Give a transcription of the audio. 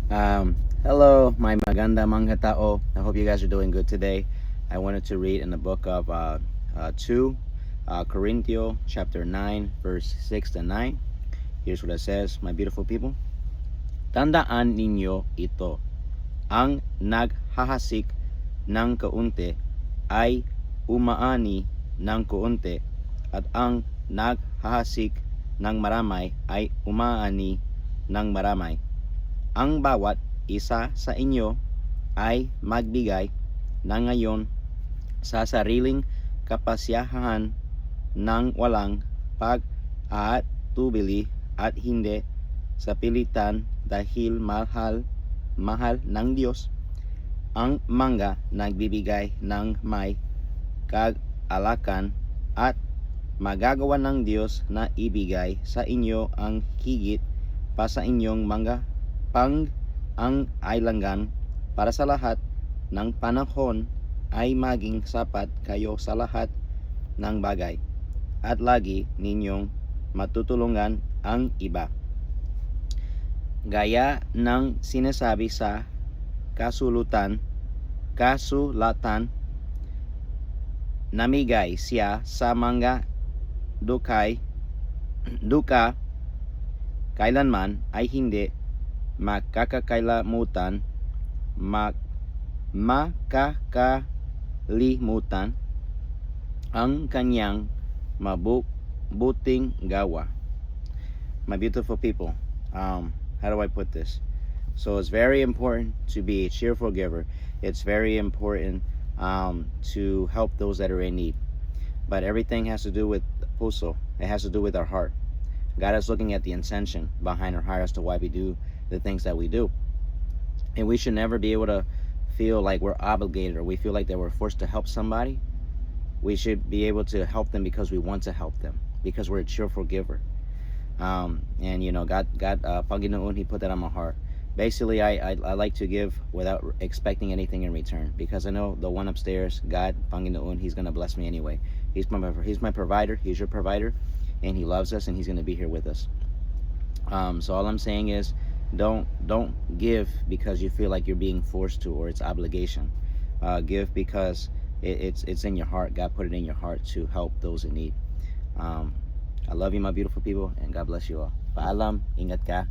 Hello, my maganda mga tao. I hope you guys are doing good today. I wanted to read in the book of 2 Corinthians chapter 9, verse 6 to 9. Here's what it says, my beautiful people. Tandaan ninyo ito. Ang naghahasik ng kaunti ay umaani ng kaunti, at ang naghahasik ng maramay ay umaani ng maramay. Ang bawat isa sa inyo ay magbigay na ngayon sa sariling kapasyahan ng walang pag-aatubili at hindi sa pilitan, dahil mahal ng Diyos ang mga nagbibigay ng may kag-alakan, at magagawa ng Diyos na ibigay sa inyo ang higit pa sa inyong mga pang-angailangan, para sa lahat ng panahon ay maging sapat kayo sa lahat ng bagay, at lagi ninyong matutulungan ang iba. Gaya ng sinasabi sa kasulatan, namigay siya sa mga duka, kailanman ay hindi makakalimutan ang kanyang mabuting gawa. My beautiful people, how do I put this? So it's very important to be a cheerful giver. It's very important to help those that are in need. But everything has to do with puso. It has to do with our heart. God is looking at the intention behind our heart as to why we do the things that we do. And we should never be able to feel like we're obligated, or we feel like that we're forced to help somebody. We should be able to help them because we want to help them, because we're a cheerful giver. And you know, God, Panginoon, He put that on my heart. Basically, I like to give without expecting anything in return, because I know the one upstairs, God, Panginoon, He's gonna bless me anyway. He's my provider. He's your provider, and He loves us, and He's gonna be here with us. So all I'm saying is, don't give because you feel like you're being forced to, or it's obligation. Give because it's in your heart. God put it in your heart to help those in need. I love you, my beautiful people, and God bless you all. Paalam, ingat ka.